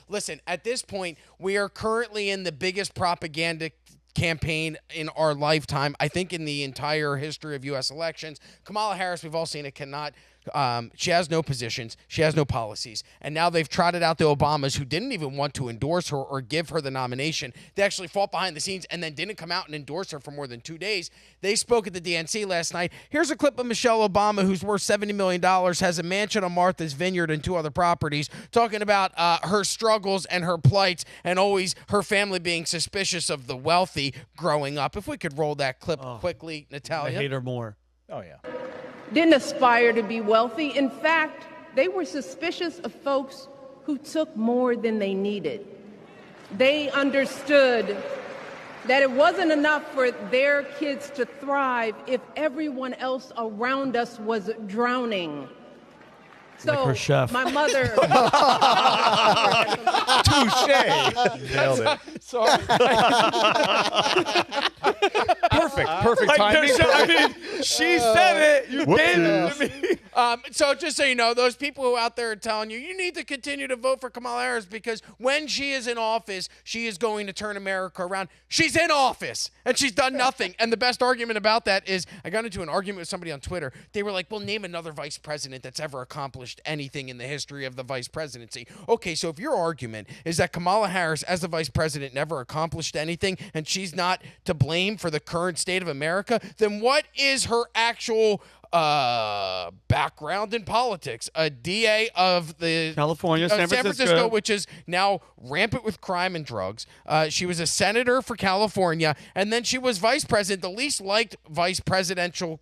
Listen, at this point, we are currently in the biggest propaganda campaign in our lifetime, I think in the entire history of U.S. elections. Kamala Harris, we've all seen it, cannot. She has no positions. She has no policies. And now they've trotted out the Obamas who didn't even want to endorse her or give her the nomination. They actually fought behind the scenes and then didn't come out and endorse her for more than 2 days. They spoke at the DNC last night. Here's a clip of Michelle Obama, who's worth $70 million, has a mansion on Martha's Vineyard and 2 other properties, talking about her struggles and her plights and always her family being suspicious of the wealthy growing up. If we could roll that clip quickly, Natalia. I hate her more. Oh, yeah. Didn't aspire to be wealthy. In fact, they were suspicious of folks who took more than they needed. They understood that it wasn't enough for their kids to thrive if everyone else around us was drowning. So Like her chef. my mother. Touche. Nailed it. Sorry. Perfect timing. I mean, she said it. You gave it to me. So just so you know, those people who out there are telling you need to continue to vote for Kamala Harris because when she is in office, she is going to turn America around. She's in office, and she's done nothing. And the best argument about that is I got into an argument with somebody on Twitter. They were like, well, name another vice president that's ever accomplished anything in the history of the vice presidency. Okay, so if your argument is that Kamala Harris, as the vice president, never accomplished anything, and she's not to blame for the current state of America, then what is her actual background in politics? A DA of the California, San Francisco, which is now rampant with crime and drugs. She was a senator for California, and then she was vice president, the least liked vice presidential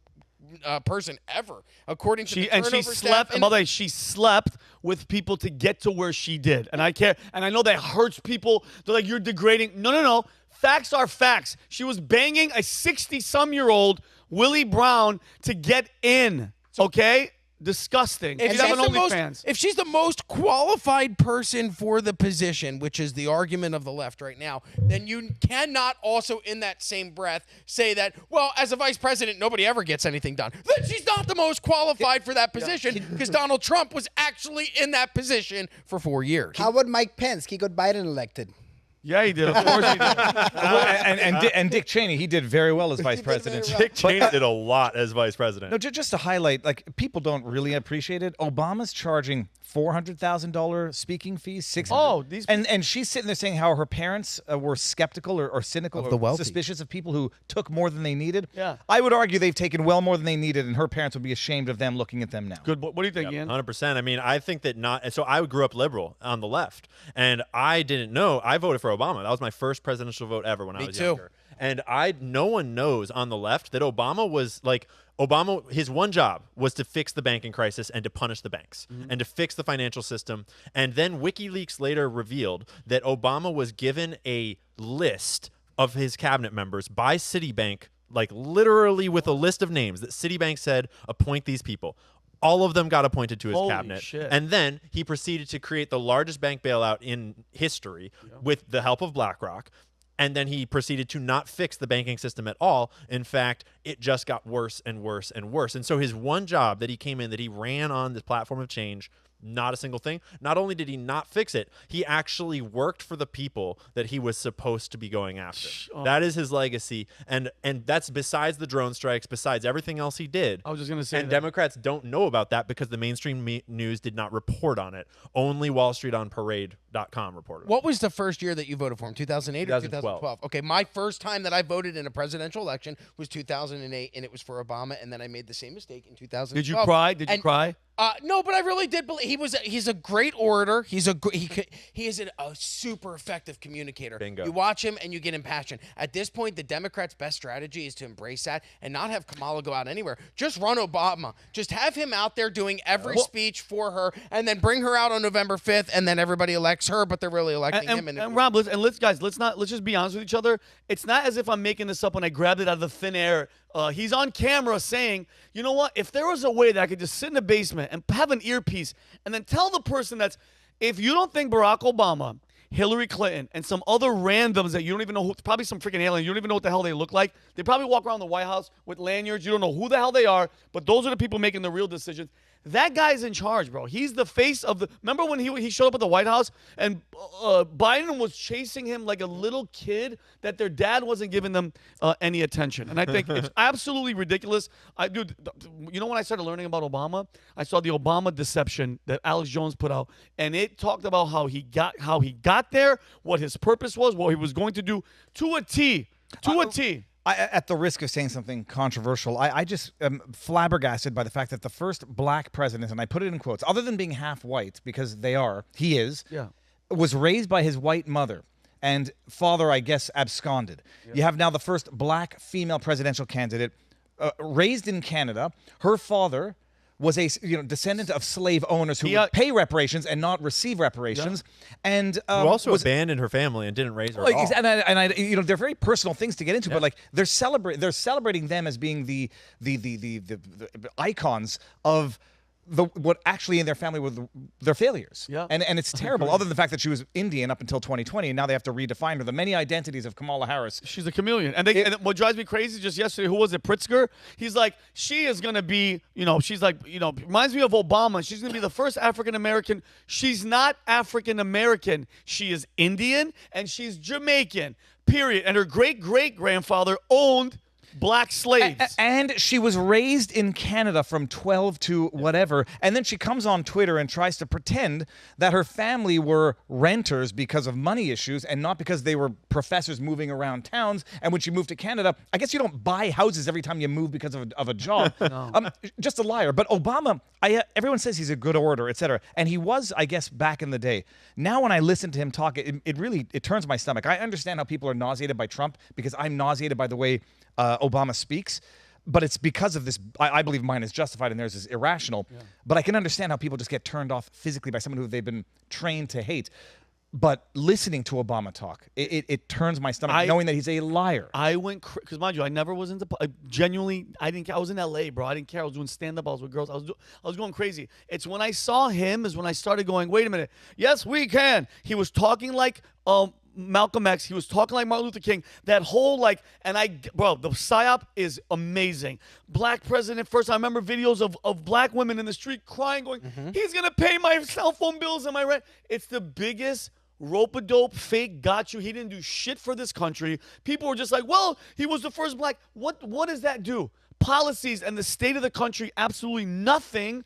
person ever, according to the turnover she slept. And by the way, she slept with people to get to where she did. And I care. And I know that hurts people. They're like, you're degrading. No. Facts are facts. She was banging a 60-some-year-old Willie Brown to get in. Okay? Disgusting. If She's having she's, OnlyFans. if she's the most qualified person for the position, which is the argument of the left right now, then you cannot also in that same breath say that, well, as a vice president, nobody ever gets anything done. Then she's not the most qualified for that position because Donald Trump was actually in that position for 4 years. How about Mike Pence? He got Biden elected. Yeah, he did. Of course he did. and Dick Cheney, he did very well as vice president. Dick Cheney did a lot as vice president. No, just to highlight, like, people don't really appreciate it. Obama's charging $400,000 speaking fees, and she's sitting there saying how her parents were skeptical or cynical Of the wealthy. suspicious of people who took more than they needed. Yeah. I would argue they've taken well more than they needed, and her parents would be ashamed of them looking at them now. Good. What do you think, Ian? 100%. I mean, I think that not. So I grew up liberal on the left, and I didn't know. I voted for Obama. That was my first presidential vote ever when I was younger. And no one knows on the left that Obama was like. Obama, his one job was to fix the banking crisis and to punish the banks and to fix the financial system. And then WikiLeaks later revealed that Obama was given a list of his cabinet members by Citibank, like literally with a list of names that Citibank said, appoint these people. All of them got appointed to his Holy cabinet. shit. And then he proceeded to create the largest bank bailout in history with the help of BlackRock. And then he proceeded to not fix the banking system at all. In fact, it just got worse and worse and worse. And so his one job that he came in, that he ran on this platform of change, not a single thing. Not only did he not fix it, he actually worked for the people that he was supposed to be going after. That is his legacy. And that's besides the drone strikes, besides everything else he did. I was just going to say And that. Democrats don't know about that because the mainstream news did not report on it. Only WallStreetOnParade.com reported. What was the first year that you voted for him? 2008 or 2012? 2012? Okay, my first time that I voted in a presidential election was 2008, and it was for Obama, and then I made the same mistake in 2012. Did you cry? Did you cry? No, but I really did believe he's a great orator. He is a super effective communicator. Bingo. You watch him and you get impassioned. At this point, the Democrats' best strategy is to embrace that and not have Kamala go out anywhere. Just run Obama. Just have him out there doing every speech for her, and then bring her out on November 5th, and then everybody elects her, but they're really electing him. And Rob, let's just be honest with each other. It's not as if I'm making this up when I grabbed it out of the thin air. He's on camera saying, you know what? If there was a way that I could just sit in the basement and have an earpiece and then tell the person if you don't think Barack Obama, Hillary Clinton, and some other randoms that you don't even know, probably some freaking alien, you don't even know what the hell they look like. They probably walk around the White House with lanyards. You don't know who the hell they are, but those are the people making the real decisions. That guy's in charge, bro. He's the face of the. Remember when he showed up at the White House and Biden was chasing him like a little kid that their dad wasn't giving them any attention. And I think it's absolutely ridiculous. Dude, you know when I started learning about Obama, I saw the Obama Deception that Alex Jones put out, and it talked about how he got there, what his purpose was, what he was going to do to a T. To a T. At the risk of saying something controversial, I just am flabbergasted by the fact that the first black president, and I put it in quotes, other than being half white, because he is, was raised by his white mother. And father, I guess, absconded. You have now the first black female presidential candidate raised in Canada. Her father was a descendant of slave owners who would pay reparations and not receive reparations, and who also abandoned her family and didn't raise her at all. And they're very personal things to get into, but like they're celebrating them as being the icons of what actually in their family were their failures. And it's terrible. Other than the fact that she was Indian up until 2020, and now they have to redefine her. The many identities of Kamala Harris. She's a chameleon. And what drives me crazy, just yesterday, who was it, Pritzker? He's like, she is going to be, she's like, reminds me of Obama. She's going to be the first African-American. She's not African-American. She is Indian, and she's Jamaican, period. And her great-great-grandfather owned black slaves. And she was raised in Canada from 12 to whatever. And then she comes on Twitter and tries to pretend that her family were renters because of money issues and not because they were professors moving around towns. And when she moved to Canada, I guess you don't buy houses every time you move because of a job. Just a liar. But Obama, everyone says he's a good orator, etc. And he was, I guess, back in the day. Now when I listen to him talk, it really turns my stomach. I understand how people are nauseated by Trump because I'm nauseated by the way Obama speaks, but it's because of this. I believe mine is justified and theirs is irrational. But I can understand how people just get turned off physically by someone who they've been trained to hate. But listening to Obama talk, it turns my stomach knowing that he's a liar. I went because mind you, I never was into genuinely. I didn't care. I was in LA, bro. I didn't care. I was doing stand-up. I was with girls. I was going crazy. It's when I saw him is when I started going, wait a minute. Yes, we can. He was talking like Malcolm X. He was talking like Martin Luther King. That whole the psyop is amazing. Black president first. I remember videos of black women in the street crying, going, he's going to pay my cell phone bills and my rent. It's the biggest rope-a-dope fake got you. He didn't do shit for this country. People were just like, well, he was the first black. What does that do? Policies and the state of the country, absolutely nothing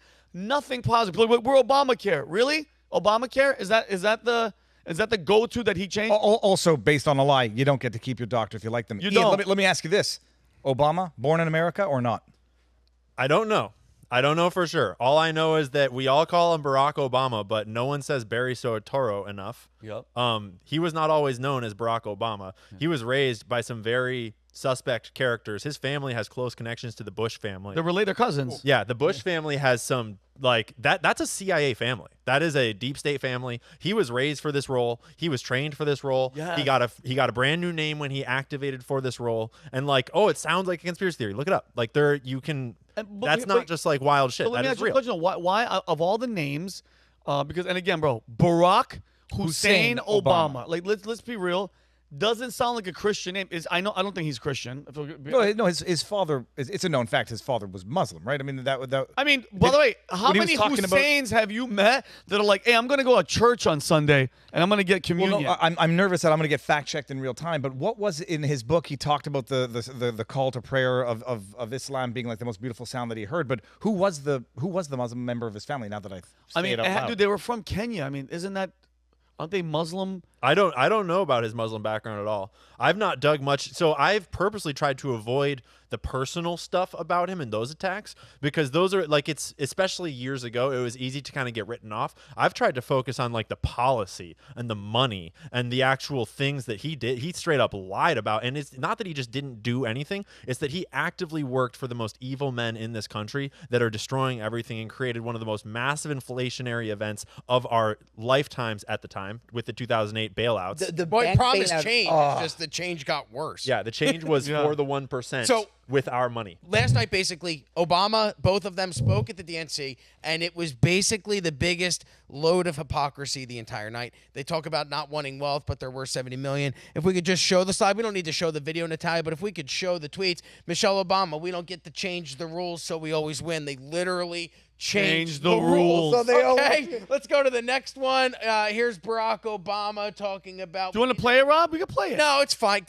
positive. Like, we're Obamacare. Really? Obamacare? Is that the go-to that he changed? Also, based on a lie, you don't get to keep your doctor if you like them. You don't. Let me ask you this. Obama, born in America or not? I don't know. I don't know for sure. All I know is that we all call him Barack Obama, but no one says Barry Soetoro enough. He was not always known as Barack Obama. He was raised by some very suspect characters. His family has close connections to the Bush family. They're related cousins. Yeah, the Bush family has some that's a CIA family. That is a deep state family. He was raised for this role. He was trained for this role. Yeah. He got a brand new name when he activated for this role. And it sounds like a conspiracy theory. Look it up. That's not just like wild shit. Let me that ask is you a real. question. Why of all the names, because and again, bro, Barack Hussein Obama. Like let's be real. Doesn't sound like a Christian name. I don't think he's Christian. No, his father. It's a known fact. His father was Muslim, right? I mean that. I mean, by the way, how many Husseins have you met that are like, "Hey, I'm going to go to church on Sunday and I'm going to get communion"? Well, no, I'm nervous that I'm going to get fact checked in real time. But what was in his book? He talked about the call to prayer of Islam being like the most beautiful sound that he heard. But who was the Muslim member of his family? Now that dude, they were from Kenya. I mean, aren't they Muslim? I don't know about his Muslim background at all. I've not dug much. So I've purposely tried to avoid the personal stuff about him and those attacks because those are it's especially years ago, it was easy to kind of get written off. I've tried to focus on the policy and the money and the actual things that he did. He straight up lied about. And it's not that he just didn't do anything. It's that he actively worked for the most evil men in this country that are destroying everything and created one of the most massive inflationary events of our lifetimes at the time with the 2008 bailouts. The problem is change. It's just the change got worse. Yeah, the change was for the 1%. With our money. Last night, basically, Obama, both of them spoke at the DNC, and it was basically the biggest load of hypocrisy the entire night. They talk about not wanting wealth, but they're worth $70 million. If we could just show the slide, we don't need to show the video, Natalia, but if we could show the tweets, Michelle Obama, we don't get to change the rules, so we always win. They literally change the rules. rules. So they all- Okay, let's go to the next one. Here's Barack Obama talking about. Do you want to play it, Rob? We can play it. No, it's fine.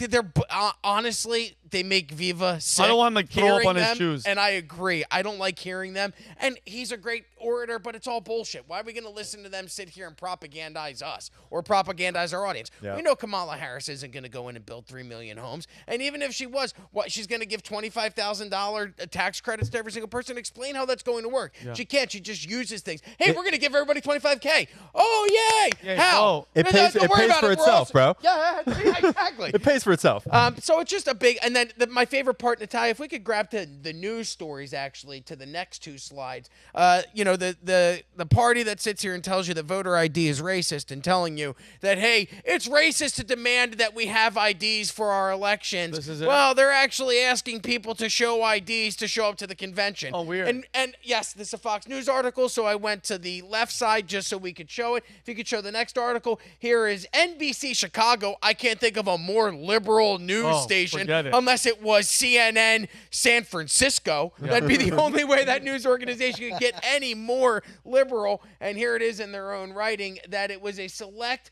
Honestly, they make Viva sick. I don't want him to throw up hearing on his them, shoes. And I agree. I don't like hearing them. And he's a great orator, but it's all bullshit. Why are we going to listen to them sit here and propagandize us or propagandize our audience? Yeah. We know Kamala Harris isn't going to go in and build 3 million homes. And even if she was, what, she's going to give $25,000 tax credits to every single person? Explain how that's going to work. Yeah. She can't. She just uses things. Hey, we're going to give everybody $25K. Oh, yay. Yay. How? Oh. It pays- Don't it worry pays about for We're itself, bro. Yeah, exactly. It pays for itself. So it's just a big, and then my favorite part, Natalia, if we could grab to the news stories actually to the next 2 slides. The party that sits here and tells you that voter ID is racist and telling you that, hey, it's racist to demand that we have IDs for our elections. This is it? Well, they're actually asking people to show IDs to show up to the convention. Oh, weird. And yes, this is a Fox News article, so I went to the left side just so we could show it. If you could show the next article, here is NBC Chicago. I can't think of a more liberal news station forget it. unless it was CNN San Francisco. That'd be the only way that news organization could get any more liberal. And here it is in their own writing that it was a select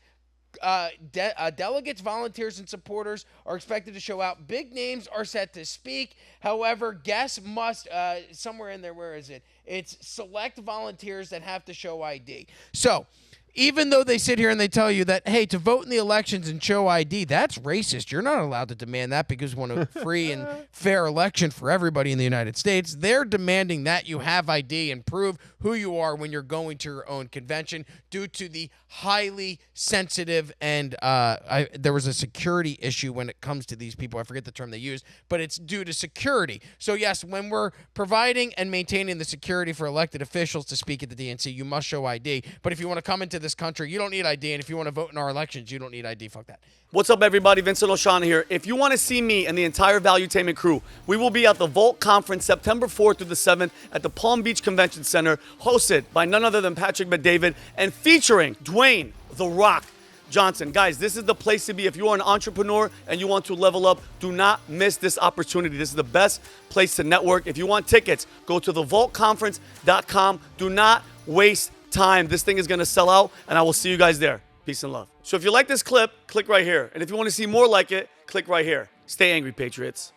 delegates, volunteers, and supporters are expected to show out. Big names are set to speak. However, guests must, somewhere in there, where is it? It's select volunteers that have to show ID. So, even though they sit here and they tell you that, hey, to vote in the elections and show ID, that's racist. You're not allowed to demand that because we want a free and fair election for everybody in the United States. They're demanding that you have ID and prove who you are when you're going to your own convention due to the highly sensitive and there was a security issue when it comes to these people. I forget the term they used, but it's due to security. So, yes, when we're providing and maintaining the security for elected officials to speak at the DNC, you must show ID. But if you want to come into this country, you don't need ID. And if you want to vote in our elections, you don't need ID. Fuck that. What's up, everybody? Vincent O'Shaughnessy here. If you want to see me and the entire Valuetainment crew, we will be at the Volt Conference September 4th through the 7th at the Palm Beach Convention Center, hosted by none other than Patrick Bet-David and featuring Dwayne The Rock Johnson. Guys, this is the place to be. If you are an entrepreneur and you want to level up, do not miss this opportunity. This is the best place to network. If you want tickets, go to thevoltconference.com. Do not waste time. This thing is going to sell out, and I will see you guys there. Peace and love. So if you like this clip, click right here. And if you want to see more like it, click right here. Stay angry, Patriots.